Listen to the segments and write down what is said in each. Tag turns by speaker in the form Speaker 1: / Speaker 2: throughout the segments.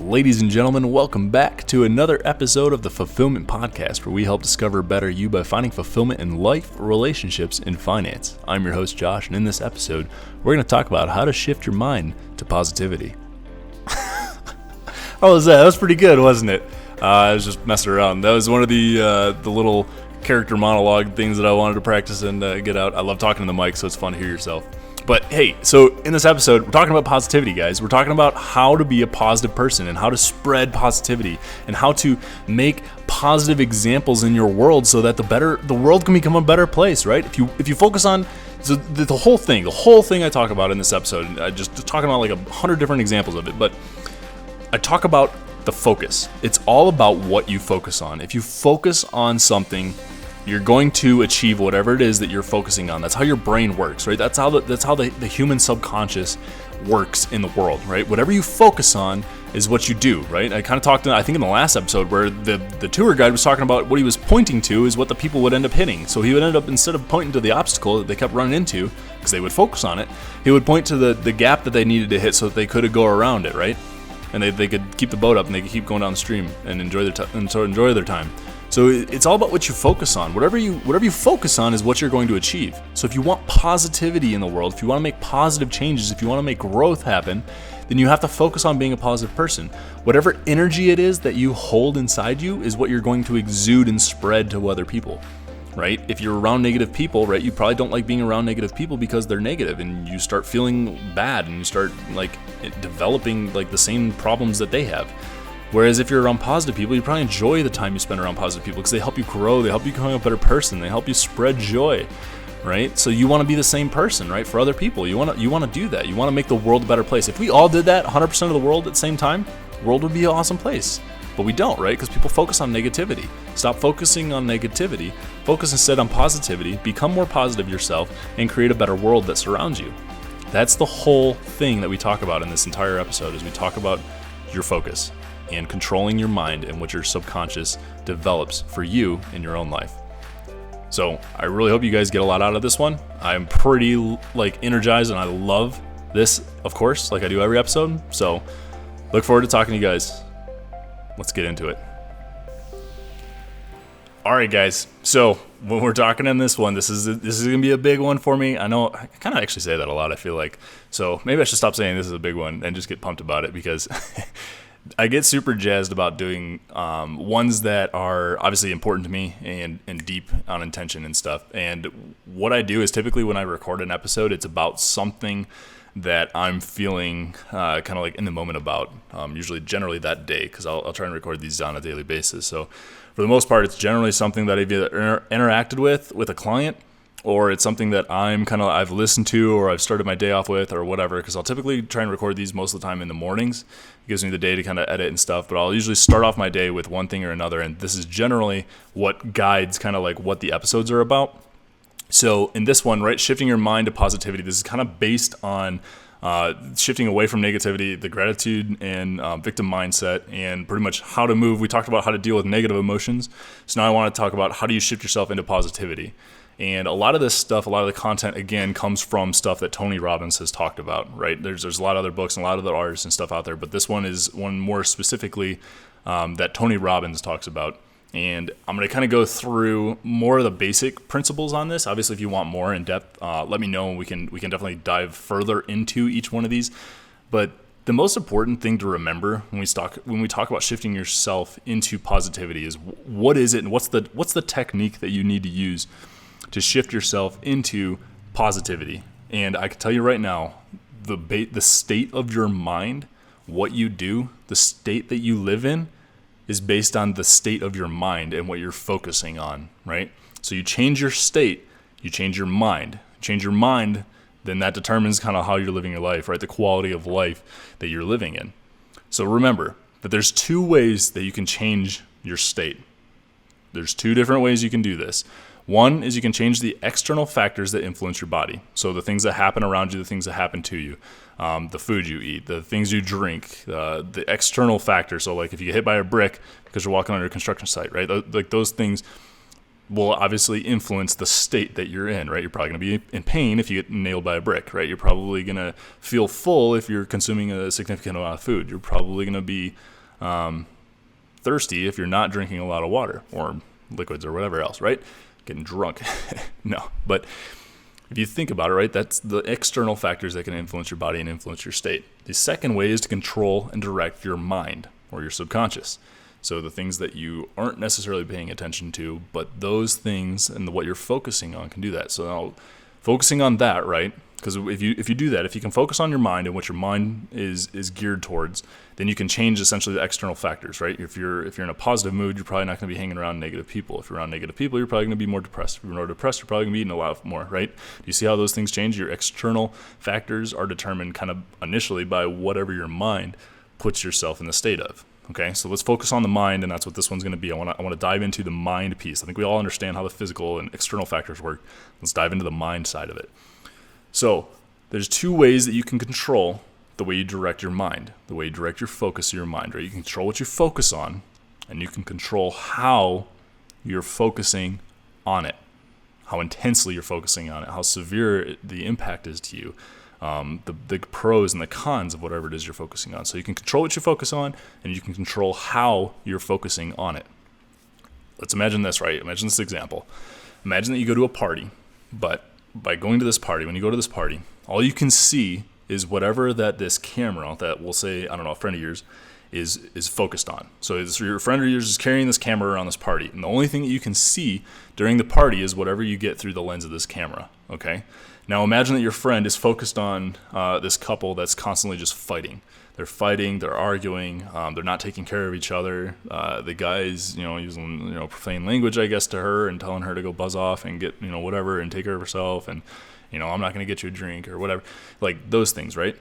Speaker 1: Ladies and gentlemen, welcome back to another episode of the Fulfillment Podcast, where we help discover a better you by finding fulfillment in life, relationships, and finance. I'm your host, Josh, and in this episode, we're going to talk about how to shift your mind to positivity. How was that? That was pretty good, wasn't it? I was just messing around. That was one of the little character monologue things that I wanted to practice and get out. I love talking to the mic, so it's fun to hear yourself. But hey, so in this episode, we're talking about positivity, guys. We're talking about how to be a positive person and how to spread positivity and how to make positive examples in your world so that the world can become a better place, right? If you focus on the whole thing I talk about in this episode, and I just talking about like 100 different examples of it, but I talk about the focus. It's all about what you focus on. If you focus on something, you're going to achieve whatever it is that you're focusing on. That's how your brain works, right? That's how the human subconscious works in the world, right? Whatever you focus on is what you do, right? I kind of talked, I think in the last episode, where the tour guide was talking about what he was pointing to is what the people would end up hitting. So he would end up, instead of pointing to the obstacle that they kept running into, because they would focus on it, he would point to the gap that they needed to hit so that they could go around it, right? And they could keep the boat up and they could keep going down the stream and enjoy their time. So it's all about what you focus on. Whatever you focus on is what you're going to achieve. So if you want positivity in the world, if you want to make positive changes, if you want to make growth happen, then you have to focus on being a positive person. Whatever energy it is that you hold inside you is what you're going to exude and spread to other people, right? If you're around negative people, right, you probably don't like being around negative people because they're negative, and you start feeling bad and you start like developing like the same problems that they have. Whereas if you're around positive people, you probably enjoy the time you spend around positive people because they help you grow, they help you become a better person, they help you spread joy, right? So you want to be the same person, right, for other people. You want to do that. You want to make the world a better place. If we all did that 100% of the world at the same time, the world would be an awesome place. But we don't, right? Because people focus on negativity. Stop focusing on negativity. Focus instead on positivity. Become more positive yourself and create a better world that surrounds you. That's the whole thing that we talk about in this entire episode, is we talk about your focus and controlling your mind and what your subconscious develops for you in your own life. So I really hope you guys get a lot out of this one. I'm pretty energized and I love this, of course, like I do every episode. So look forward to talking to you guys. Let's get into it. All right, guys. So when we're talking in this one, this is going to be a big one for me. I know I kind of actually say that a lot, I feel like. So maybe I should stop saying this is a big one and just get pumped about it, because I get super jazzed about doing ones that are obviously important to me and deep on intention and stuff. And what I do is typically when I record an episode, it's about something that I'm feeling kind of like in the moment about, generally that day, because I'll try and record these on a daily basis. So for the most part, it's generally something that I've either interacted with a client, or it's something that I've listened to or I've started my day off with or whatever, because I'll typically try and record these most of the time in the mornings. It gives me the day to kind of edit and stuff, but I'll usually start off my day with one thing or another, and this is generally what guides kind of like what the episodes are about. So in this one, right, shifting your mind to positivity, this is kind of based on shifting away from negativity, the gratitude and victim mindset, and pretty much how to move. We talked about how to deal with negative emotions. So now I want to talk about how do you shift yourself into positivity. And a lot of this stuff, a lot of the content, again, comes from stuff that Tony Robbins has talked about, right? There's a lot of other books and a lot of other artists and stuff out there, but this one is one more specifically that Tony Robbins talks about. And I'm going to kind of go through more of the basic principles on this. Obviously, if you want more in depth, let me know, and we can definitely dive further into each one of these. But the most important thing to remember when we talk about shifting yourself into positivity is what is it, and what's the technique that you need to use to shift yourself into positivity. And I can tell you right now, the state of your mind, what you do, the state that you live in, is based on the state of your mind and what you're focusing on, right? So you change your state, you change your mind. Change your mind, then that determines kind of how you're living your life, right? The quality of life that you're living in. So remember that there's two ways that you can change your state. There's two different ways you can do this. One is you can change the external factors that influence your body. So the things that happen around you, the things that happen to you, the food you eat, the things you drink, the external factors. So like if you get hit by a brick because you're walking on a construction site, right? Like those things will obviously influence the state that you're in, right? You're probably going to be in pain if you get nailed by a brick, right? You're probably going to feel full if you're consuming a significant amount of food. You're probably going to be thirsty if you're not drinking a lot of water or liquids or whatever else, right? Getting drunk. No, but if you think about it, right, that's the external factors that can influence your body and influence your state. The second way is to control and direct your mind or your subconscious. So the things that you aren't necessarily paying attention to, but those things and what you're focusing on can do that. So now focusing on that, right? Because if you do that, if you can focus on your mind and what your mind is geared towards, then you can change essentially the external factors, right? If you're in a positive mood, you're probably not going to be hanging around negative people. If you're around negative people, you're probably going to be more depressed. If you're more depressed, you're probably going to be eating a lot more, right? Do you see how those things change? Your external factors are determined kind of initially by whatever your mind puts yourself in the state of. Okay, so let's focus on the mind, and that's what this one's going to be. I want to dive into the mind piece. I think we all understand how the physical and external factors work. Let's dive into the mind side of it. So there's two ways that you can control the way you direct your mind, the way you direct your focus of your mind, right? You can control what you focus on, and you can control how you're focusing on it, how intensely you're focusing on it, how severe the impact is to you, the pros and the cons of whatever it is you're focusing on. So you can control what you focus on, and you can control how you're focusing on it. Let's imagine this, right? Imagine this example. Imagine that you go to a party, but by going to this party, when you go to this party, all you can see is whatever that this camera that we'll say, I don't know, a friend of yours is focused on. So your friend of yours is carrying this camera around this party, and the only thing that you can see during the party is whatever you get through the lens of this camera, okay? Now imagine that your friend is focused on this couple that's constantly just fighting. They're fighting, they're arguing, they're not taking care of each other. The guy's, using, profane language, I guess, to her and telling her to go buzz off and get, whatever and take care of herself and, I'm not going to get you a drink or whatever. Like those things, right?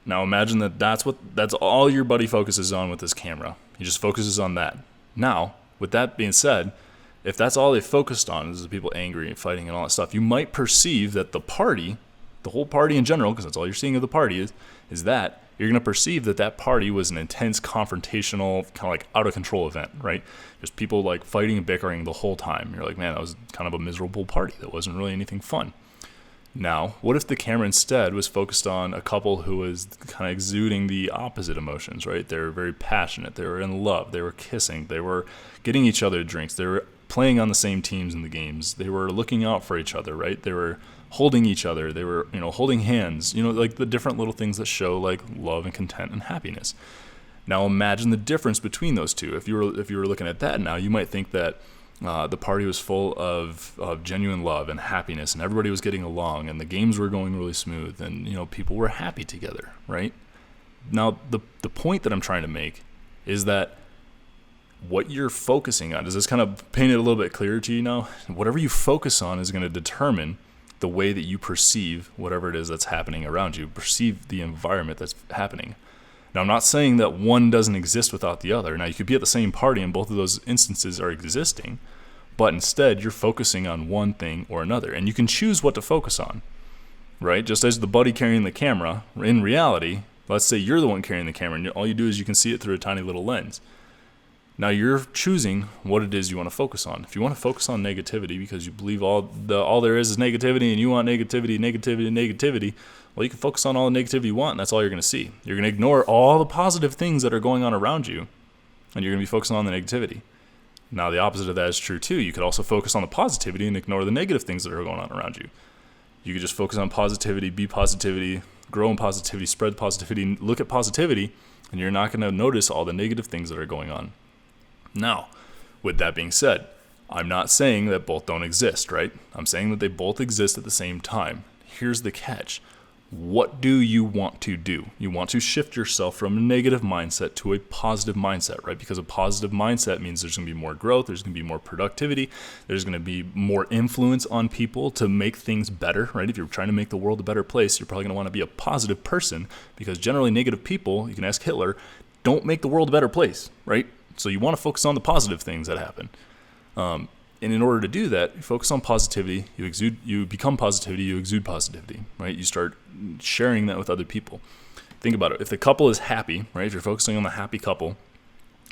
Speaker 1: Now imagine that's all your buddy focuses on with this camera. He just focuses on that. Now, with that being said, if that's all they focused on is the people angry and fighting and all that stuff, you might perceive that the party, the whole party in general, because that's all you're seeing of the party is that you're going to perceive that party was an intense, confrontational, kind of like out of control event, right? Just people like fighting and bickering the whole time. You're like, man, that was kind of a miserable party. That wasn't really anything fun. Now, what if the camera instead was focused on a couple who was kind of exuding the opposite emotions, right? They were very passionate. They were in love. They were kissing. They were getting each other drinks. They were playing on the same teams in the games. They were looking out for each other, right? They were holding each other. They were, holding hands, like the different little things that show like love and content and happiness. Now imagine the difference between those two. If you were looking at that now, you might think that the party was full of genuine love and happiness, and everybody was getting along, and the games were going really smooth, and people were happy together, right? Now the point that I'm trying to make is that what you're focusing on, does this kind of paint it a little bit clearer to you now? Whatever you focus on is going to determine the way that you perceive whatever it is that's happening around you, perceive the environment that's happening. Now, I'm not saying that one doesn't exist without the other. Now, you could be at the same party and both of those instances are existing, but instead you're focusing on one thing or another, and you can choose what to focus on, right? Just as the buddy carrying the camera, in reality, let's say you're the one carrying the camera, and all you do is you can see it through a tiny little lens. Now you're choosing what it is you want to focus on. If you want to focus on negativity because you believe all there is negativity and you want negativity, well, you can focus on all the negativity you want, and that's all you're going to see. You're going to ignore all the positive things that are going on around you, and you're going to be focusing on the negativity. Now the opposite of that is true too. You could also focus on the positivity and ignore the negative things that are going on around you. You could just focus on positivity, be positivity, grow in positivity, spread positivity, look at positivity, and you're not going to notice all the negative things that are going on. Now, with that being said, I'm not saying that both don't exist, right? I'm saying that they both exist at the same time. Here's the catch. What do you want to do? You want to shift yourself from a negative mindset to a positive mindset, right? Because a positive mindset means there's going to be more growth, there's going to be more productivity, there's going to be more influence on people to make things better, right? If you're trying to make the world a better place, you're probably going to want to be a positive person, because generally negative people, you can ask Hitler, don't make the world a better place, right? So you want to focus on the positive things that happen. And in order to do that, you focus on positivity, you become positivity, you exude positivity, right? You start sharing that with other people. Think about it. If the couple is happy, right? If you're focusing on the happy couple,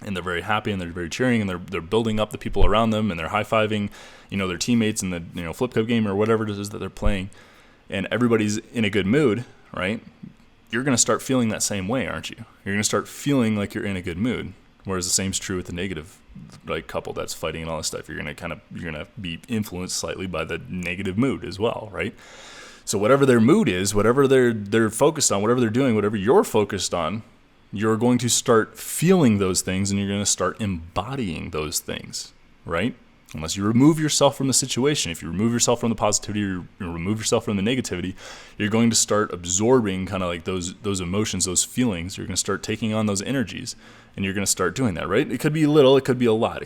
Speaker 1: and they're very happy and they're very cheering and they're building up the people around them and they're high-fiving, their teammates in the flip cup game or whatever it is that they're playing, and everybody's in a good mood, right? you're going to start feeling that same way, aren't you? You're going to start feeling like you're in a good mood. Whereas the same is true with the negative, like, couple that's fighting and all this stuff. You're going to be influenced slightly by the negative mood as well, right? So whatever their mood is, whatever they're focused on, whatever they're doing, whatever you're focused on, you're going to start feeling those things, and you're going to start embodying those things, right? Unless you remove yourself from the situation. If you remove yourself from the positivity, or you remove yourself from the negativity, you're going to start absorbing kind of like those emotions, those feelings. You're going to start taking on those energies, and you're going to start doing that, right? It could be little, it could be a lot.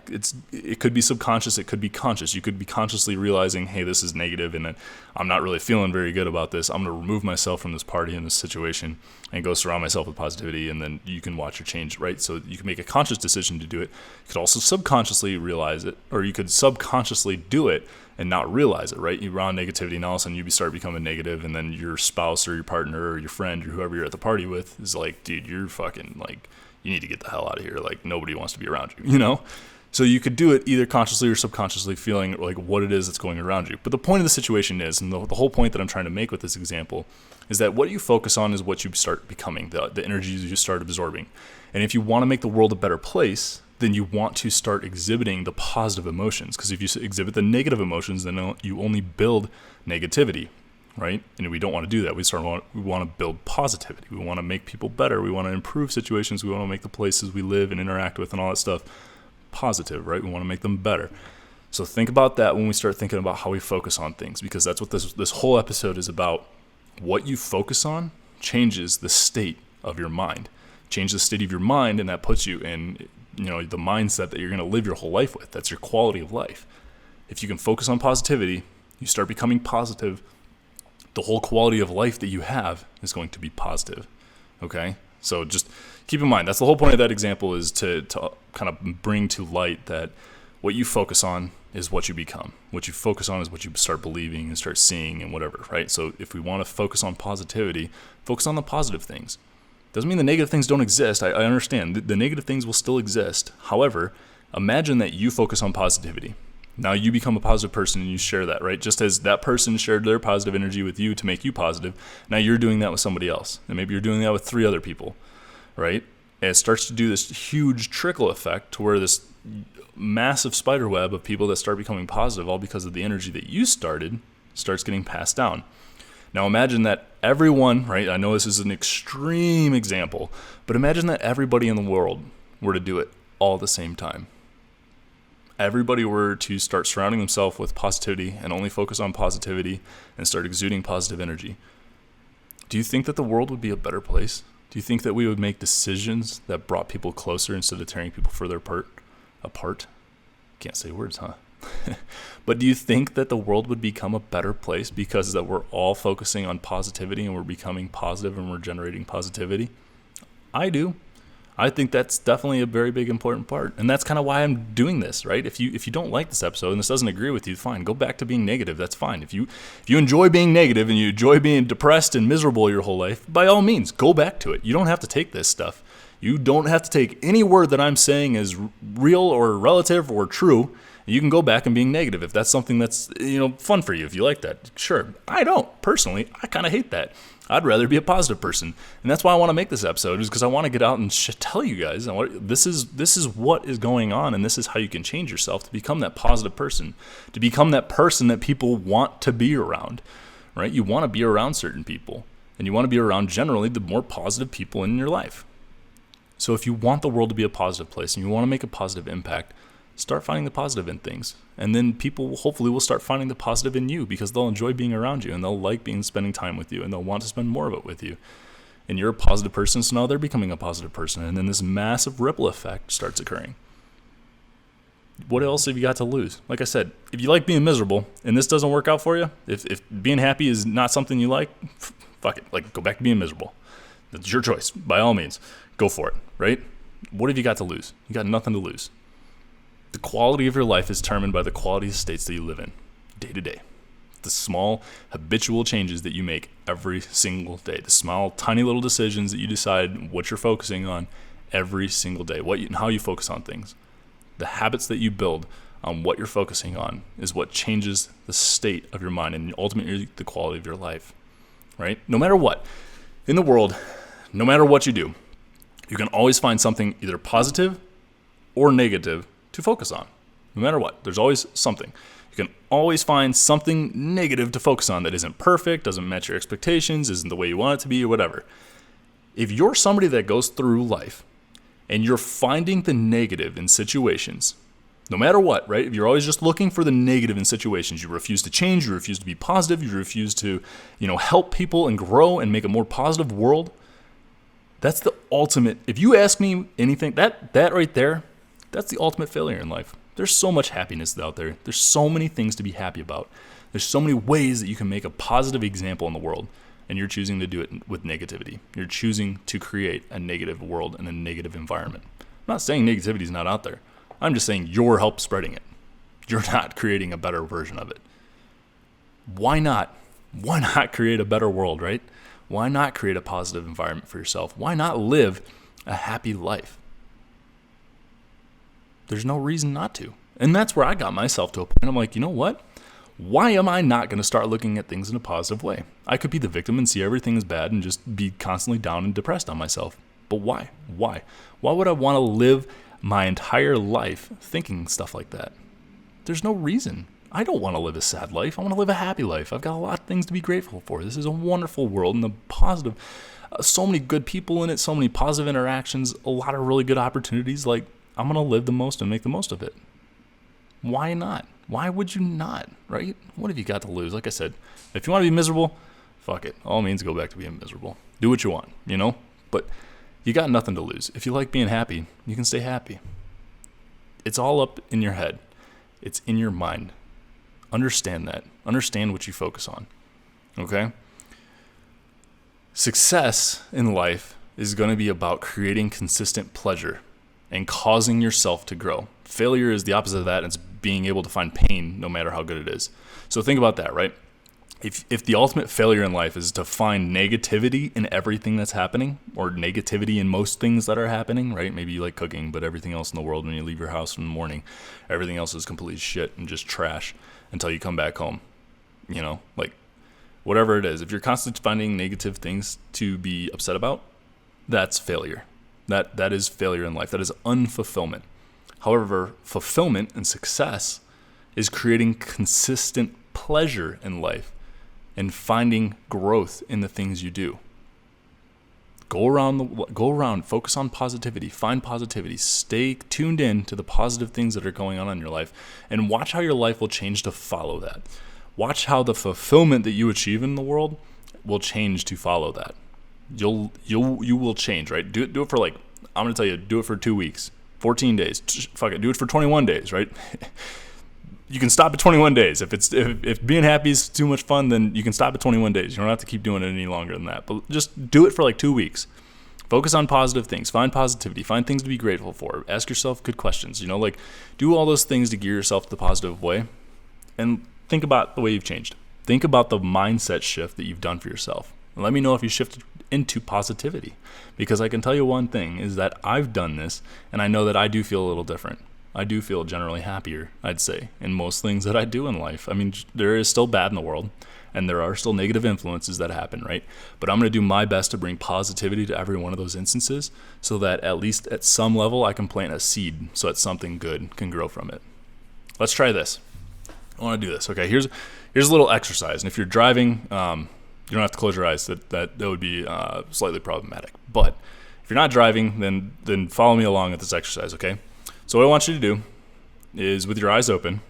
Speaker 1: It could be subconscious, it could be conscious. You could be consciously realizing, hey, this is negative, and I'm not really feeling very good about this. I'm going to remove myself from this party and this situation and go surround myself with positivity, and then you can watch your change, right? So you can make a conscious decision to do it. You could also subconsciously realize it, or you could subconsciously do it and not realize it, right? You're around negativity, and all of a sudden you start becoming negative, and then your spouse or your partner or your friend or whoever you're at the party with is like, dude, you're fucking like, you need to get the hell out of here. Like, nobody wants to be around you, you know? So you could do it either consciously or subconsciously, feeling like what it is that's going around you. But the point of the situation is, and the whole point that I'm trying to make with this example, is that what you focus on is what you start becoming, the energies you start absorbing. And if you want to make the world a better place, then you want to start exhibiting the positive emotions. Because if you exhibit the negative emotions, then you only build negativity, right? And we don't want to do that. We want to build positivity. We want to make people better. We want to improve situations. We want to make the places we live and interact with and all that stuff positive, right? We want to make them better. So think about that when we start thinking about how we focus on things, because that's what this whole episode is about. What you focus on changes the state of your mind. Change the state of your mind, and that puts you in, the mindset that you're going to live your whole life with. That's your quality of life. If you can focus on positivity, you start becoming positive, the whole quality of life that you have is going to be positive. Okay? So just keep in mind, that's the whole point of that example, is to kind of bring to light that what you focus on is what you become. What you focus on is what you start believing and start seeing and whatever, right? So if we want to focus on positivity, focus on the positive things. Doesn't mean the negative things don't exist. I understand. The negative things will still exist. However, imagine that you focus on positivity. Now you become a positive person and you share that, right? Just as that person shared their positive energy with you to make you positive, now you're doing that with somebody else. And maybe you're doing that with 3 other people, right? And it starts to do this huge trickle effect to where this massive spider web of people that start becoming positive, all because of the energy that you started, starts getting passed down. Now imagine that everyone, right? I know this is an extreme example, but imagine that everybody in the world were to do it all at the same time. Everybody were to start surrounding themselves with positivity and only focus on positivity and start exuding positive energy. Do you think that the world would be a better place? Do you think that we would make decisions that brought people closer instead of tearing people further apart? Can't say words, huh? But do you think that the world would become a better place because that we're all focusing on positivity and we're becoming positive and we're generating positivity? I do. I think that's definitely a very big important part. And that's kind of why I'm doing this, right? If you don't like this episode and this doesn't agree with you, fine. Go back to being negative. That's fine. If you enjoy being negative and you enjoy being depressed and miserable your whole life, by all means, go back to it. You don't have to take this stuff. You don't have to take any word that I'm saying as real or relative or true. You can go back and being negative if that's something that's fun for you, if you like that. Sure. I don't. Personally, I kind of hate that. I'd rather be a positive person. And that's why I want to make this episode, is because I want to get out and tell you guys this is what is going on, and this is how you can change yourself to become that positive person, to become that person that people want to be around, right? You want to be around certain people, and you want to be around generally the more positive people in your life. So if you want the world to be a positive place and you want to make a positive impact, start finding the positive in things. And then people hopefully will start finding the positive in you, because they'll enjoy being around you and they'll like spending time with you and they'll want to spend more of it with you. And you're a positive person, so now they're becoming a positive person. And then this massive ripple effect starts occurring. What else have you got to lose? Like I said, if you like being miserable and this doesn't work out for you, if being happy is not something you like, fuck it. Like, go back to being miserable. That's your choice. By all means, go for it, right? What have you got to lose? You got nothing to lose. The quality of your life is determined by the quality of states that you live in day to day. The small habitual changes that you make every single day. The small, tiny little decisions that you decide what you're focusing on every single day. How you focus on things. The habits that you build on what you're focusing on is what changes the state of your mind and ultimately the quality of your life, right? No matter what. In the world, no matter what you do, you can always find something either positive or negative to focus on. No matter what, there's always something. You can always find something negative to focus on that isn't perfect, doesn't match your expectations, isn't the way you want it to be, or whatever. If you're somebody that goes through life and you're finding the negative in situations, no matter what, right? If you're always just looking for the negative in situations, you refuse to change, you refuse to be positive, you refuse to, help people and grow and make a more positive world. That's the ultimate. If you ask me anything, that right there, that's the ultimate failure in life. There's so much happiness out there. There's so many things to be happy about. There's so many ways that you can make a positive example in the world, and you're choosing to do it with negativity. You're choosing to create a negative world and a negative environment. I'm not saying negativity is not out there. I'm just saying you're help spreading it. You're not creating a better version of it. Why not? Why not create a better world, right? Why not create a positive environment for yourself? Why not live a happy life? There's no reason not to. And that's where I got myself to a point. I'm like, you know what? Why am I not going to start looking at things in a positive way? I could be the victim and see everything is bad and just be constantly down and depressed on myself. But why? Why would I want to live my entire life thinking stuff like that? There's no reason. I don't want to live a sad life. I want to live a happy life. I've got a lot of things to be grateful for. This is a wonderful world and the positive, so many good people in it, so many positive interactions, a lot of really good opportunities. Like, I'm going to live the most and make the most of it. Why not? Why would you not, right? What have you got to lose? Like I said, if you want to be miserable, fuck it. All means go back to being miserable. Do what you want, But you got nothing to lose. If you like being happy, you can stay happy. It's all up in your head. It's in your mind. Understand that. Understand what you focus on. Okay? Success in life is going to be about creating consistent pleasure and causing yourself to grow. Failure is the opposite of that. It's being able to find pain no matter how good it is. So think about that, right? If the ultimate failure in life is to find negativity in everything that's happening, or negativity in most things that are happening, right? Maybe you like cooking, but everything else in the world, when you leave your house in the morning, everything else is complete shit and just trash until you come back home. Like whatever it is. If you're constantly finding negative things to be upset about, that's failure. That is failure in life. That is unfulfillment. However, fulfillment and success is creating consistent pleasure in life and finding growth in the things you do. Go around, focus on positivity, find positivity, stay tuned in to the positive things that are going on in your life, and watch how your life will change to follow that. Watch how the fulfillment that you achieve in the world will change to follow that. You will change, right? Do it for I'm going to tell you, do it for 2 weeks, 14 days. Fuck it, do it for 21 days, right? You can stop at 21 days. If being happy is too much fun, then you can stop at 21 days. You don't have to keep doing it any longer than that. But just do it for 2 weeks. Focus on positive things. Find positivity. Find things to be grateful for. Ask yourself good questions. Do all those things to gear yourself the positive way. And think about the way you've changed. Think about the mindset shift that you've done for yourself. And let me know if you shifted into positivity. Because I can tell you one thing is that I've done this, and I know that I do feel a little different. I do feel generally happier, I'd say, in most things that I do in life. I mean, there is still bad in the world, and there are still negative influences that happen, right? But I'm going to do my best to bring positivity to every one of those instances so that at least at some level I can plant a seed so that something good can grow from it. Let's try this. I want to do this. Okay, here's a little exercise. And if you're driving, you don't have to close your eyes. That would be slightly problematic. But if you're not driving, then follow me along with this exercise, okay? So what I want you to do is, with your eyes open,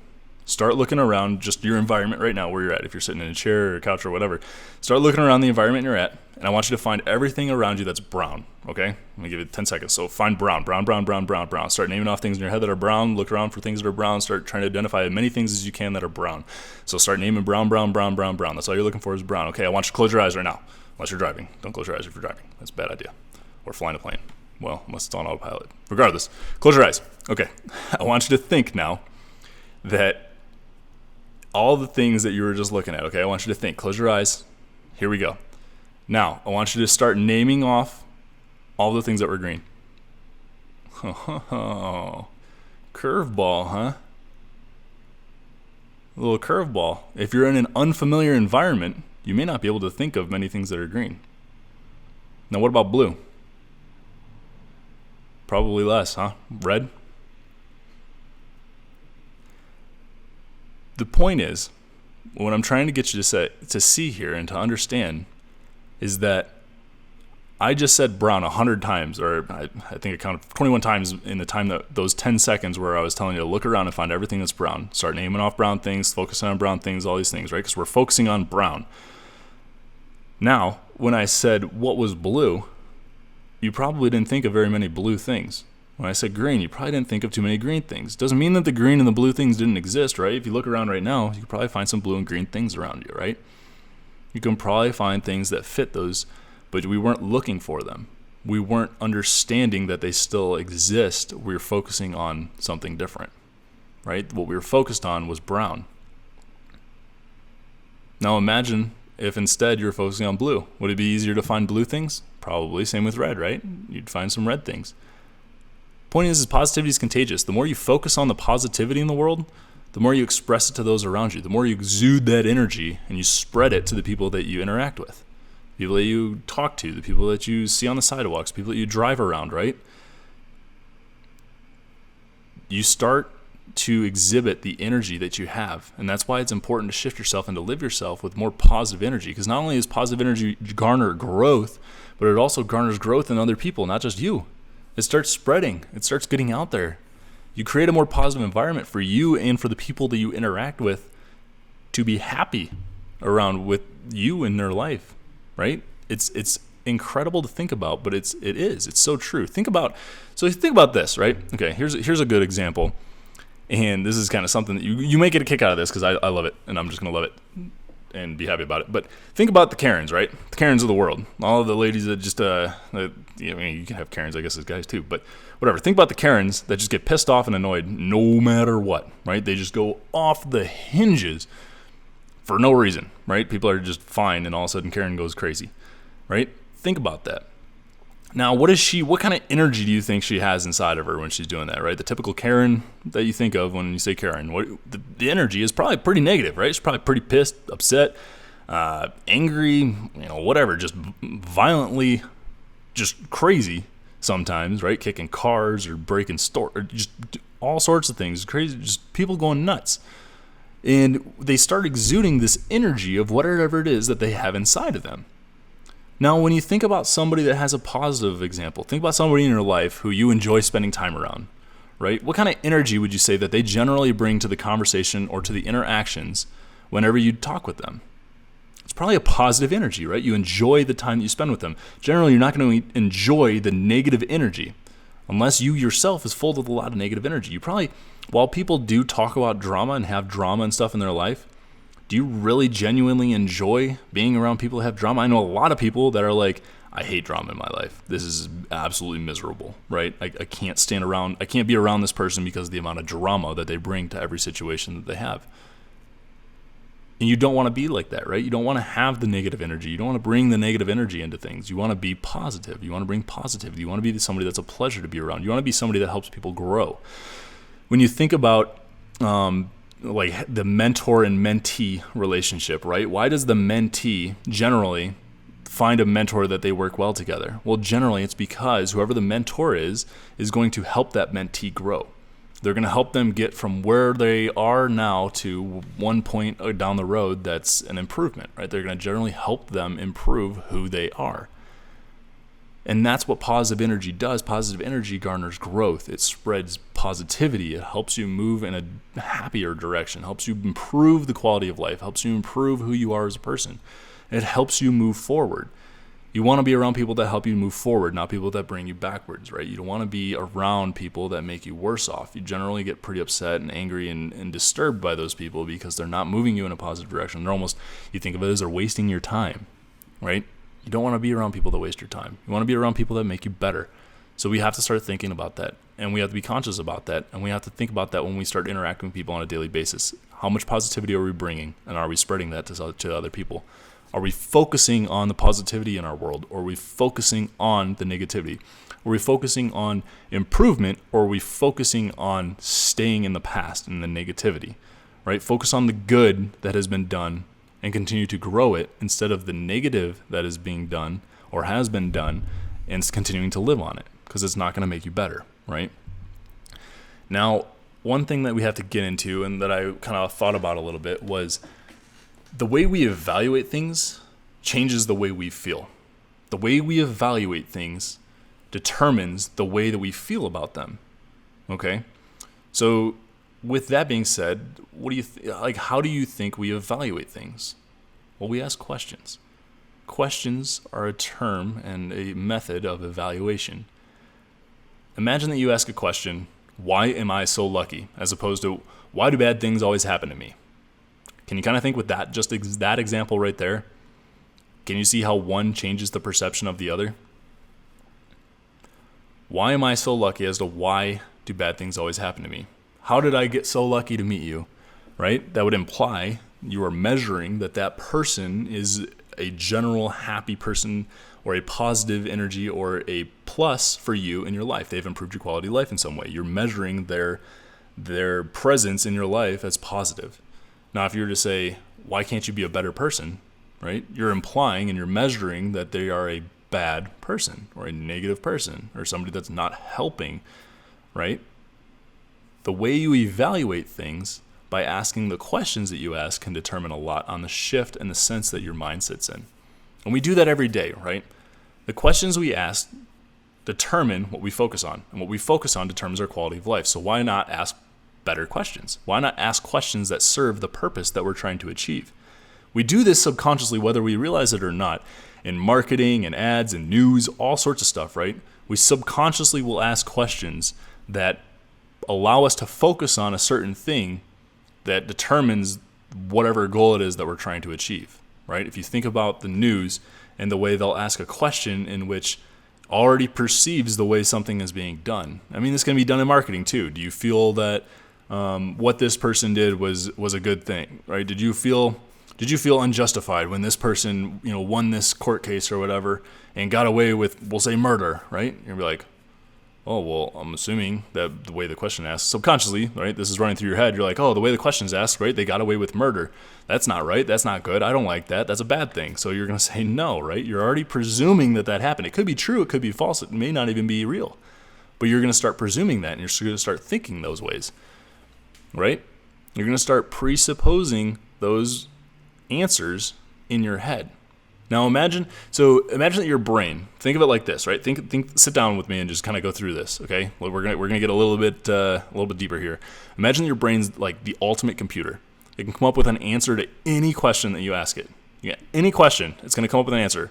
Speaker 1: start looking around just your environment right now where you're at. If you're sitting in a chair or a couch or whatever, start looking around the environment you're at, and I want you to find everything around you that's brown, okay? I'm going to give you 10 seconds. So find brown. Start naming off things in your head that are brown. Look around for things that are brown. Start trying to identify as many things as you can that are brown. So start naming brown. That's all you're looking for is brown. Okay, I want you to close your eyes right now, unless you're driving. Don't close your eyes if you're driving. That's a bad idea. Or flying a plane. Well, unless it's on autopilot. Regardless, close your eyes. Okay, I want you to think now that all the things that you were just looking at, okay, I want you to think. Close your eyes. Here we go. Now, I want you to start naming off all the things that were green. Oh, curveball, huh? A little curveball. If you're in an unfamiliar environment, you may not be able to think of many things that are green. Now, what about blue? Probably less, huh? Red? The point is, what I'm trying to get you to see here and to understand is that I just said brown 100 times, or I think I counted 21 times in the time that those 10 seconds where I was telling you to look around and find everything that's brown. Start naming off brown things, focusing on brown things, all these things, right? Because we're focusing on brown. Now, when I said what was blue, you probably didn't think of very many blue things. When I said green, you probably didn't think of too many green things. Doesn't mean that the green and the blue things didn't exist, right? If you look around right now, you can probably find some blue and green things around you, right? You can probably find things that fit those, but we weren't looking for them. We weren't understanding that they still exist. We were focusing on something different, right? What we were focused on was brown. Now imagine if instead you were focusing on blue. Would it be easier to find blue things? Probably. Same with red, right? You'd find some red things. Point is positivity is contagious. The more you focus on the positivity in the world, the more you express it to those around you. The more you exude that energy and you spread it to the people that you interact with, people that you talk to, the people that you see on the sidewalks, people that you drive around, right? You start to exhibit the energy that you have. And that's why it's important to shift yourself and to live yourself with more positive energy. Because not only does positive energy garner growth, but it also garners growth in other people, not just you. It starts spreading. It starts getting out there. You create a more positive environment for you and for the people that you interact with to be happy around with you in their life, right? It's incredible to think about, but it is. It's so true. Think about this, right? Okay, here's a good example. And this is kind of something that you may get a kick out of this because I love it, and I'm just going to love it and be happy about it. But think about the Karens, right? The Karens of the world. All of the ladies that just, you can have Karens, I guess, as guys too. But whatever. Think about the Karens that just get pissed off and annoyed no matter what, right? They just go off the hinges for no reason, right? People are just fine, and all of a sudden Karen goes crazy, right? Think about that. Now, what kind of energy do you think she has inside of her when she's doing that, right? The typical Karen that you think of when you say Karen, the energy is probably pretty negative, right? She's probably pretty pissed, upset, angry, whatever, just violently, just crazy sometimes, right? Kicking cars or breaking store, or just all sorts of things, crazy, just people going nuts. And they start exuding this energy of whatever it is that they have inside of them. Now, when you think about somebody that has a positive example, think about somebody in your life who you enjoy spending time around, right? What kind of energy would you say that they generally bring to the conversation or to the interactions whenever you talk with them? It's probably a positive energy, right? You enjoy the time that you spend with them. Generally, you're not going to enjoy the negative energy unless you yourself is full of a lot of negative energy. You probably, while people do talk about drama and have drama and stuff in their life, do you really genuinely enjoy being around people that have drama? I know a lot of people that are like, I hate drama in my life. This is absolutely miserable, right? I can't be around this person because of the amount of drama that they bring to every situation that they have. And you don't want to be like that, right? You don't want to have the negative energy. You don't want to bring the negative energy into things. You want to be positive. You want to bring positivity. You want to be somebody that's a pleasure to be around. You want to be somebody that helps people grow. When you think about like the mentor and mentee relationship, right? Why does the mentee generally find a mentor that they work well together? Well, generally it's because whoever the mentor is going to help that mentee grow. They're going to help them get from where they are now to one point down the road that's an improvement, right? They're going to generally help them improve who they are. And that's what positive energy does. Positive energy garners growth. It spreads positivity. It helps you move in a happier direction, helps you improve the quality of life, helps you improve who you are as a person. It helps you move forward. You want to be around people that help you move forward, not people that bring you backwards, right? You don't want to be around people that make you worse off. You generally get pretty upset and angry and disturbed by those people because they're not moving you in a positive direction. They're almost, you think of it as they're wasting your time, right? You don't want to be around people that waste your time. You want to be around people that make you better. So we have to start thinking about that, and we have to be conscious about that, and we have to think about that when we start interacting with people on a daily basis. How much positivity are we bringing, and are we spreading that to other people? Are we focusing on the positivity in our world, or are we focusing on the negativity? Are we focusing on improvement, or are we focusing on staying in the past and the negativity, right? Focus on the good that has been done and continue to grow it instead of the negative that is being done or has been done and is continuing to live on it because it's not going to make you better, right? Now, one thing that we have to get into and that I kind of thought about a little bit was the way we evaluate things changes the way we feel. The way we evaluate things determines the way that we feel about them. Okay? So with that being said, what do you how do you think we evaluate things? Well, we ask questions. Questions are a term and a method of evaluation. Imagine that you ask a question, why am I so lucky? As opposed to, why do bad things always happen to me? Can you kind of think with that, just that example right there? Can you see how one changes the perception of the other? Why am I so lucky as to why do bad things always happen to me? How did I get so lucky to meet you? Right? That would imply you are measuring that person is a general happy person or a positive energy or a plus for you in your life. They've improved your quality of life in some way. You're measuring their presence in your life as positive. Now, if you were to say, why can't you be a better person, right? You're implying and you're measuring that they are a bad person or a negative person or somebody that's not helping, right? The way you evaluate things by asking the questions that you ask can determine a lot on the shift and the sense that your mind sits in. And we do that every day, right? The questions we ask determine what we focus on, and what we focus on determines our quality of life. So why not ask better questions? Why not ask questions that serve the purpose that we're trying to achieve? We do this subconsciously, whether we realize it or not, in marketing and ads and news, all sorts of stuff, right? We subconsciously will ask questions that allow us to focus on a certain thing that determines whatever goal it is that we're trying to achieve, right? If you think about the news and the way they'll ask a question in which already perceives the way something is being done. I mean, this can be done in marketing too. Do you feel that what this person did was a good thing, right? Did you feel unjustified when this person, won this court case or whatever and got away with, we'll say, murder, right? You'll be like, oh, well, I'm assuming that the way the question asks, subconsciously, right, this is running through your head. You're like, oh, the way the question is asked, right, they got away with murder. That's not right. That's not good. I don't like that. That's a bad thing. So you're going to say no, right? You're already presuming that happened. It could be true. It could be false. It may not even be real. But you're going to start presuming that, and you're going to start thinking those ways, right? You're going to start presupposing those answers in your head. Now imagine that your brain, think of it like this, right? Sit down with me and just kind of go through this, okay? Well, we're gonna get a little bit deeper here. Imagine that your brain's like the ultimate computer. It can come up with an answer to any question that you ask it. Any question, it's gonna come up with an answer.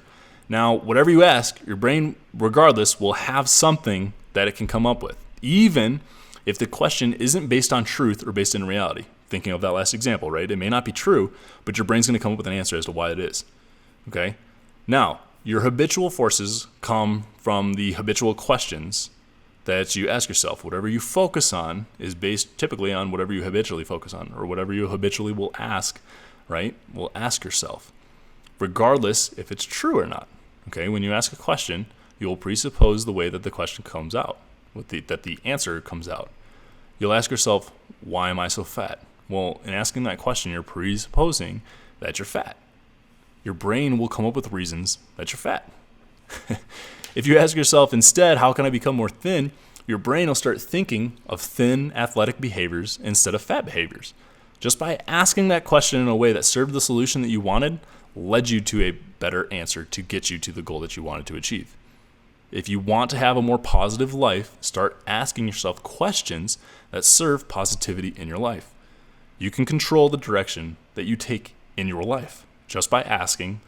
Speaker 1: Now, whatever you ask, your brain, regardless, will have something that it can come up with, even if the question isn't based on truth or based in reality. Thinking of that last example, right? It may not be true, but your brain's gonna come up with an answer as to why it is. Okay. Now, your habitual forces come from the habitual questions that you ask yourself. Whatever you focus on is based typically on whatever you habitually focus on, or whatever you habitually will ask, right? Will ask yourself, regardless if it's true or not. Okay. When you ask a question, you will presuppose the way that the question comes out, that the answer comes out. You'll ask yourself, why am I so fat? Well, in asking that question, you're presupposing that you're fat. Your brain will come up with reasons that you're fat. If you ask yourself instead, how can I become more thin? Your brain will start thinking of thin athletic behaviors instead of fat behaviors. Just by asking that question in a way that served the solution that you wanted, led you to a better answer to get you to the goal that you wanted to achieve. If you want to have a more positive life, start asking yourself questions that serve positivity in your life. You can control the direction that you take in your life just by asking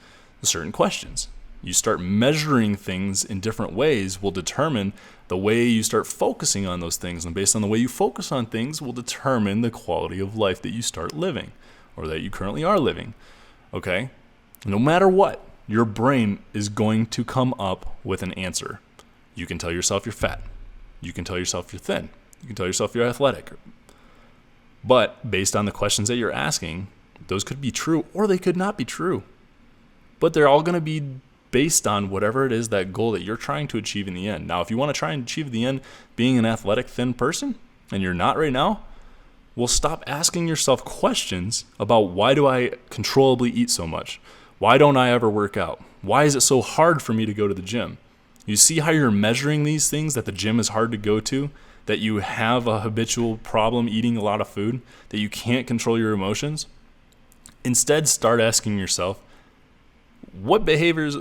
Speaker 1: certain questions. You start measuring things in different ways will determine the way you start focusing on those things. And based on the way you focus on things will determine the quality of life that you start living or that you currently are living. Okay? No matter what, your brain is going to come up with an answer. You can tell yourself you're fat. You can tell yourself you're thin. You can tell yourself you're athletic. But based on the questions that you're asking, those could be true or they could not be true. But they're all going to be based on whatever it is, that goal that you're trying to achieve in the end. Now, if you want to try and achieve the end being an athletic, thin person, and you're not right now, well, stop asking yourself questions about why do I controllably eat so much? Why don't I ever work out? Why is it so hard for me to go to the gym? You see how you're measuring these things, that the gym is hard to go to, that you have a habitual problem eating a lot of food, that you can't control your emotions? Instead, start asking yourself, what behaviors,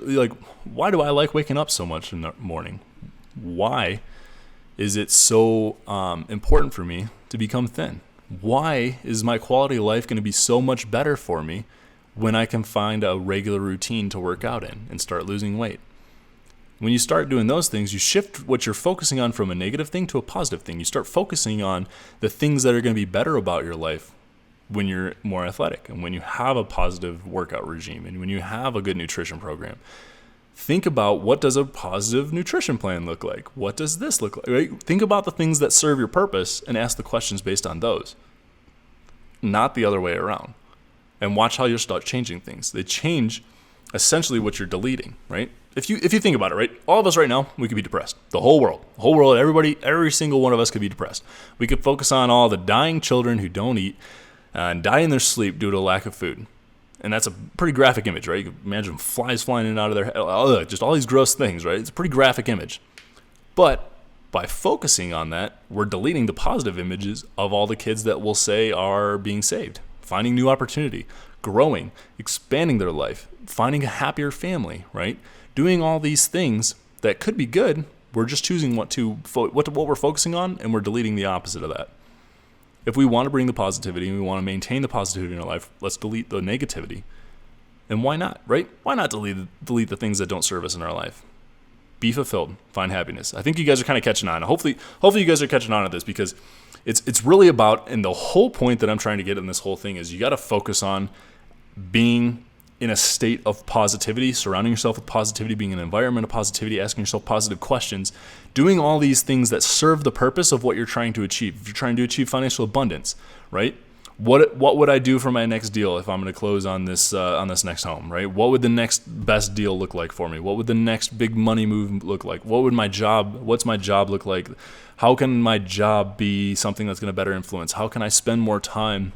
Speaker 1: why do I like waking up so much in the morning? Why is it so important for me to become thin? Why is my quality of life going to be so much better for me when I can find a regular routine to work out in and start losing weight? When you start doing those things, you shift what you're focusing on from a negative thing to a positive thing. You start focusing on the things that are going to be better about your life when you're more athletic, and when you have a positive workout regime, and when you have a good nutrition program. Think about, what does a positive nutrition plan look like? What does this look like? Right? Think about the things that serve your purpose and ask the questions based on those, not the other way around. And watch how you'll start changing things. They change essentially what you're deleting, right? If you think about it, right? All of us right now, we could be depressed. The whole world, everybody, every single one of us could be depressed. We could focus on all the dying children who don't eat and die in their sleep due to a lack of food. And that's a pretty graphic image, right? You can imagine flies flying in and out of their head, just all these gross things, right? It's a pretty graphic image. But by focusing on that, we're deleting the positive images of all the kids that we'll say are being saved, finding new opportunity, growing, expanding their life, finding a happier family, right? Doing all these things that could be good. We're just choosing what we're focusing on, and we're deleting the opposite of that. If we want to bring the positivity and we want to maintain the positivity in our life, let's delete the negativity. And why not, right? Why not delete the things that don't serve us in our life? Be fulfilled, find happiness. I think you guys are kind of catching on. Hopefully you guys are catching on at this, because it's really about, and the whole point that I'm trying to get in this whole thing is, you got to focus on being in a state of positivity, surrounding yourself with positivity, being in an environment of positivity, asking yourself positive questions, doing all these things that serve the purpose of what you're trying to achieve. If you're trying to achieve financial abundance, right? What would I do for my next deal if I'm going to close on this next home, right? What would the next best deal look like for me? What would the next big money move look like? What's my job look like? How can my job be something that's going to better influence? How can I spend more time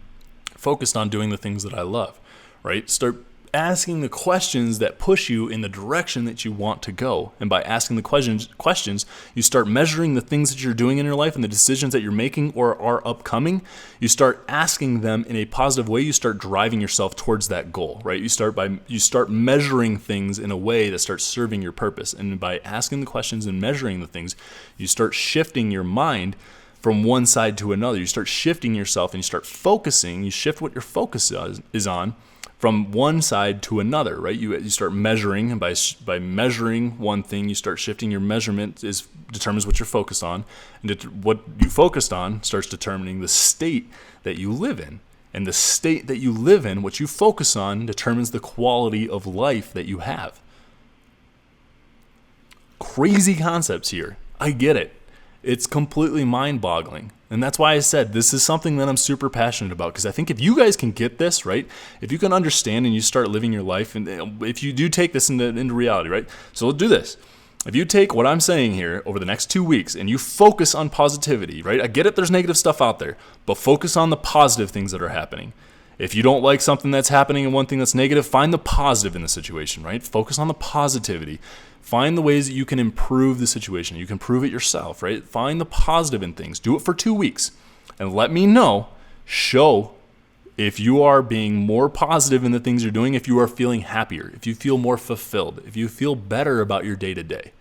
Speaker 1: focused on doing the things that I love, right? Start asking the questions that push you in the direction that you want to go. And by asking the questions, you start measuring the things that you're doing in your life and the decisions that you're making or are upcoming. You start asking them in a positive way. You start driving yourself towards that goal, right? You start measuring things in a way that starts serving your purpose. And by asking the questions and measuring the things, you start shifting your mind from one side to another. You start shifting yourself, and you start focusing. You shift what your focus is on, from one side to another, right? You start measuring, and by measuring one thing, you start shifting your measurement determines what you're focused on, and what you focused on starts determining the state that you live in. And the state that you live in, what you focus on, determines the quality of life that you have. Crazy concepts here. I get it. It's completely mind-boggling. And that's why I said this is something that I'm super passionate about, because I think if you guys can get this, right, if you can understand and you start living your life, and if you do take this into reality, right, so let's do this. If you take what I'm saying here over the next 2 weeks and you focus on positivity, right, I get it, there's negative stuff out there, but focus on the positive things that are happening. If you don't like something that's happening and one thing that's negative, find the positive in the situation, right? Focus on the positivity. Find the ways that you can improve the situation. You can improve it yourself, right? Find the positive in things. Do it for 2 weeks and let me know, show if you are being more positive in the things you're doing, if you are feeling happier, if you feel more fulfilled, if you feel better about your day-to-day.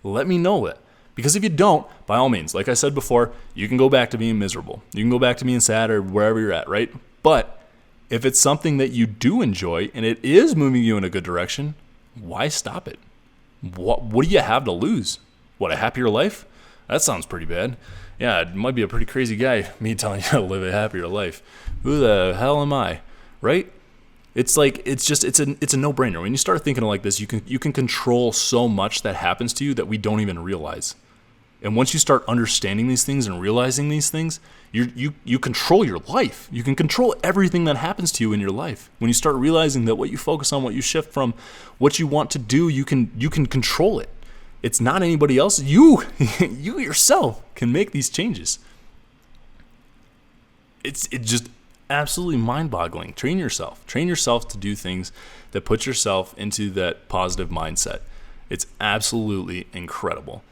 Speaker 1: Let me know that. Because if you don't, by all means, like I said before, you can go back to being miserable. You can go back to being sad or wherever you're at, right? But if it's something that you do enjoy and it is moving you in a good direction, why stop it? What do you have to lose? What, a happier life? That sounds pretty bad. Yeah, it might be a pretty crazy guy, me telling you how to live a happier life. Who the hell am I? Right? It's like, it's a no-brainer. When you start thinking like this, you can control so much that happens to you that we don't even realize. And once you start understanding these things and realizing these things, you control your life. You can control everything that happens to you in your life. When you start realizing that what you focus on, what you shift from, what you want to do, you can control it. It's not anybody else. You yourself can make these changes. It just absolutely mind-boggling. Train yourself to do things that put yourself into that positive mindset. It's absolutely incredible.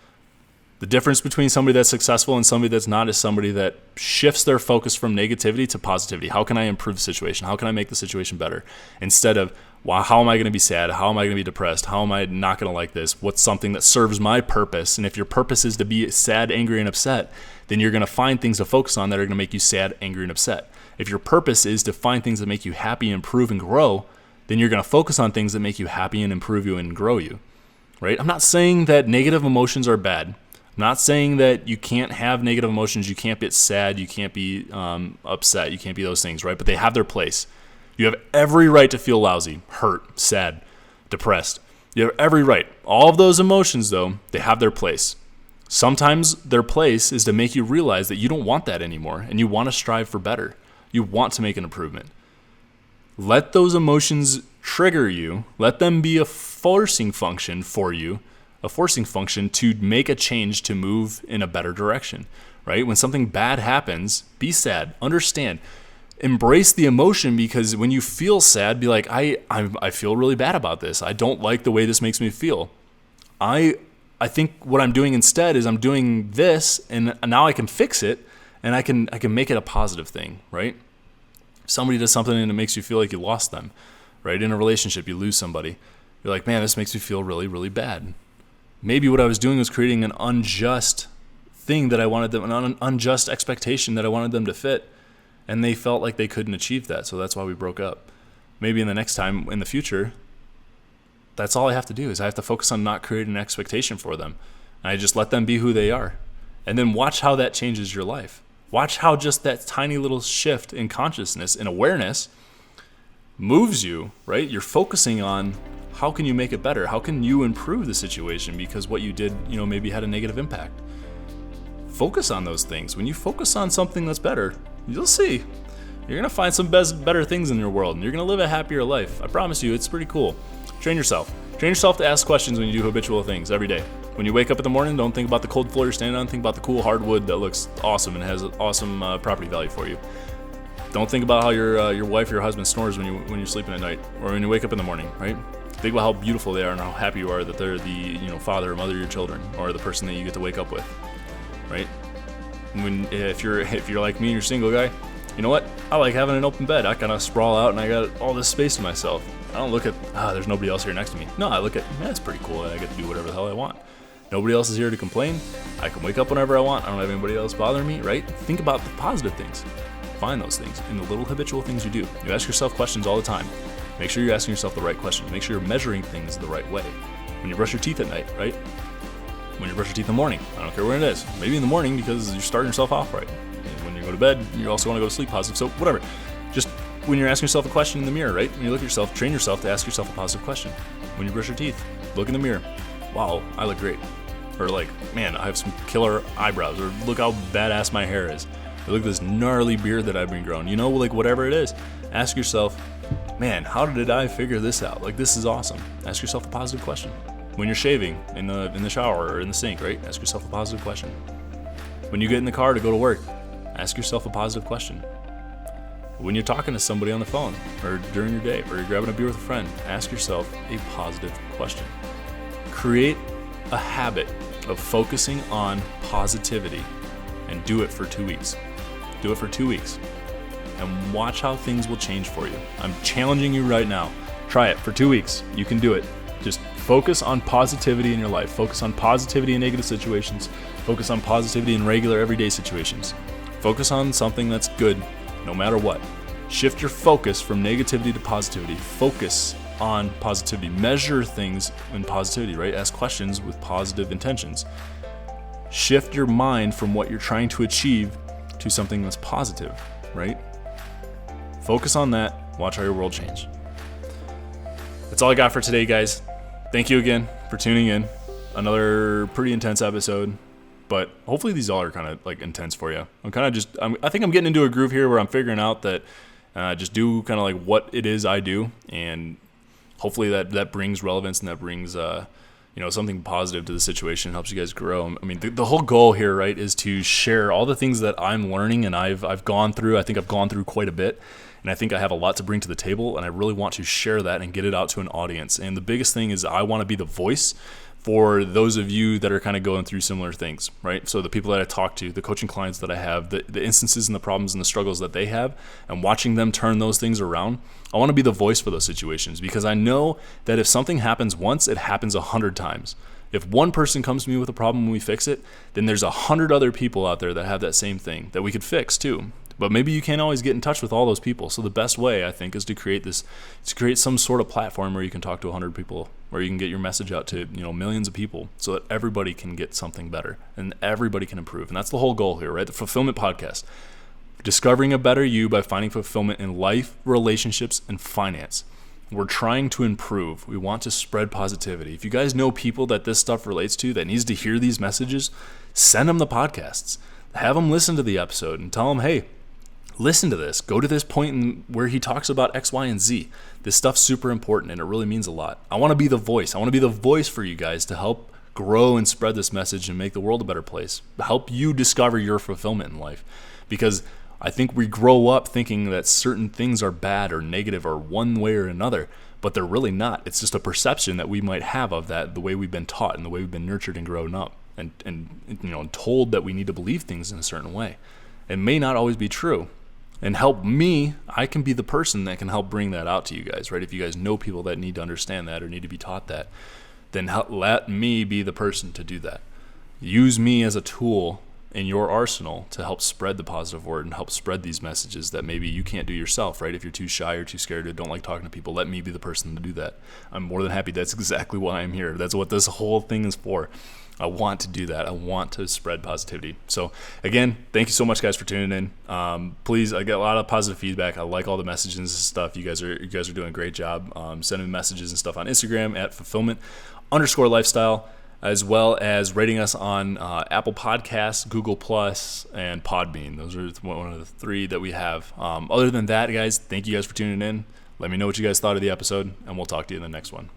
Speaker 1: The difference between somebody that's successful and somebody that's not is somebody that shifts their focus from negativity to positivity. How can I improve the situation? How can I make the situation better? Instead of, wow, how am I going to be sad? How am I going to be depressed? How am I not going to like this? What's something that serves my purpose? And if your purpose is to be sad, angry, and upset, then you're going to find things to focus on that are going to make you sad, angry, and upset. If your purpose is to find things that make you happy, improve, and grow, then you're going to focus on things that make you happy and improve you and grow you, right? I'm not saying that negative emotions are bad. I'm not saying that you can't have negative emotions, you can't be sad, you can't be upset, you can't be those things, right? But they have their place. You have every right to feel lousy, hurt, sad, depressed. You have every right. All of those emotions, though, they have their place. Sometimes their place is to make you realize that you don't want that anymore and you want to strive for better. You want to make an improvement. Let those emotions trigger you. Let them be a forcing function for you. A forcing function to make a change to move in a better direction, right? When something bad happens, be sad, understand, embrace the emotion, because when you feel sad, be like, I feel really bad about this. I don't like the way this makes me feel. I think what I'm doing instead is I'm doing this, and now I can fix it, and I can make it a positive thing, right? If somebody does something and it makes you feel like you lost them, right? In a relationship, you lose somebody. You're like, man, this makes me feel really, really bad. Maybe what I was doing was creating an unjust thing that I wanted them, an unjust expectation that I wanted them to fit, and they felt like they couldn't achieve that, so that's why we broke up. Maybe in the next time, in the future, that's all I have to do is I have to focus on not creating an expectation for them. And I just let them be who they are. And then watch how that changes your life. Watch how just that tiny little shift in consciousness and awareness moves you, right? You're focusing on how can you make it better? How can you improve the situation because what you did, maybe had a negative impact. Focus on those things. When you focus on something that's better, you'll see. You're going to find some better things in your world, and you're going to live a happier life. I promise you, it's pretty cool. Train yourself. Train yourself to ask questions when you do habitual things every day. When you wake up in the morning, don't think about the cold floor you're standing on. Think about the cool hardwood that looks awesome and has awesome property value for you. Don't think about how your wife or your husband snores when you're sleeping at night or when you wake up in the morning, right? Think about how beautiful they are and how happy you are that they're the father or mother of your children or the person that you get to wake up with, right? If you're like me and you're a single guy, you know what? I like having an open bed. I kind of sprawl out and I got all this space to myself. I don't look at, there's nobody else here next to me. No, I look at, it's pretty cool. I get to do whatever the hell I want. Nobody else is here to complain. I can wake up whenever I want. I don't have anybody else bothering me, right? Think about the positive things. Find those things in the little habitual things you do. You ask yourself questions all the time. Make sure you're asking yourself the right questions. Make sure you're measuring things the right way. When you brush your teeth at night, right? When you brush your teeth in the morning, I don't care when it is. Maybe in the morning because you're starting yourself off right. And when you go to bed, you also want to go to sleep positive. So whatever. Just when you're asking yourself a question in the mirror, right? When you look at yourself, train yourself to ask yourself a positive question. When you brush your teeth, look in the mirror. Wow, I look great. Or like, man, I have some killer eyebrows. Or look how badass my hair is. Or look at this gnarly beard that I've been growing. Like whatever it is. Ask yourself, man, how did I figure this out? Like, this is awesome. Ask yourself a positive question. When you're shaving in the shower or in the sink, right? Ask yourself a positive question. When you get in the car to go to work, ask yourself a positive question. When you're talking to somebody on the phone or during your day or you're grabbing a beer with a friend, ask yourself a positive question. Create a habit of focusing on positivity and do it for 2 weeks. Do it for 2 weeks and watch how things will change for you. I'm challenging you right now. Try it for 2 weeks. You can do it. Just focus on positivity in your life. Focus on positivity in negative situations. Focus on positivity in regular everyday situations. Focus on something that's good no matter what. Shift your focus from negativity to positivity. Focus on positivity. Measure things in positivity, right? Ask questions with positive intentions. Shift your mind from what you're trying to achieve to something that's positive, right? Focus on that. Watch how your world change. That's all I got for today, guys. Thank you again for tuning in. Another pretty intense episode, but hopefully these all are kind of like intense for you. I think I'm getting into a groove here where I'm figuring out that just do kind of like what it is I do, and hopefully that brings relevance and that brings something positive to the situation, helps you guys grow. I mean, the whole goal here, right, is to share all the things that I'm learning and I've gone through. I think I've gone through quite a bit, and I think I have a lot to bring to the table, and I really want to share that and get it out to an audience. And the biggest thing is I want to be the voice for those of you that are kind of going through similar things, right? So the people that I talk to, the coaching clients that I have, the instances and the problems and the struggles that they have, and watching them turn those things around, I want to be the voice for those situations, because I know that if something happens once, it happens 100 times. If one person comes to me with a problem and we fix it, then there's 100 other people out there that have that same thing that we could fix too. But maybe you can't always get in touch with all those people. So the best way, I think, is to create some sort of platform where you can talk to 100 people, where you can get your message out to millions of people, so that everybody can get something better and everybody can improve. And that's the whole goal here, right? The Fulfillment Podcast. Discovering a better you by finding fulfillment in life, relationships, and finance. We're trying to improve. We want to spread positivity. If you guys know people that this stuff relates to, that needs to hear these messages, send them the podcasts. Have them listen to the episode and tell them, hey, listen to this. Go to this point where he talks about X, Y, and Z. This stuff's super important, and it really means a lot. I want to be the voice. I want to be the voice for you guys to help grow and spread this message and make the world a better place. Help you discover your fulfillment in life. Because I think we grow up thinking that certain things are bad or negative or one way or another, but they're really not. It's just a perception that we might have of that, the way we've been taught and the way we've been nurtured and grown up, and told that we need to believe things in a certain way. It may not always be true. And help me, I can be the person that can help bring that out to you guys, right? If you guys know people that need to understand that or need to be taught that, then let me be the person to do that. Use me as a tool in your arsenal to help spread the positive word and help spread these messages that maybe you can't do yourself, right? If you're too shy or too scared or don't like talking to people, let me be the person to do that. I'm more than happy. That's exactly why I'm here. That's what this whole thing is for. I want to do that. I want to spread positivity. So again, thank you so much, guys, for tuning in. Please, I get a lot of positive feedback. I like all the messages and stuff. You guys are doing a great job sending messages and stuff on Instagram at fulfillment_lifestyle, as well as rating us on Apple Podcasts, Google Plus, and Podbean. Those are one of the 3 that we have. Other than that, guys, thank you guys for tuning in. Let me know what you guys thought of the episode, and we'll talk to you in the next one.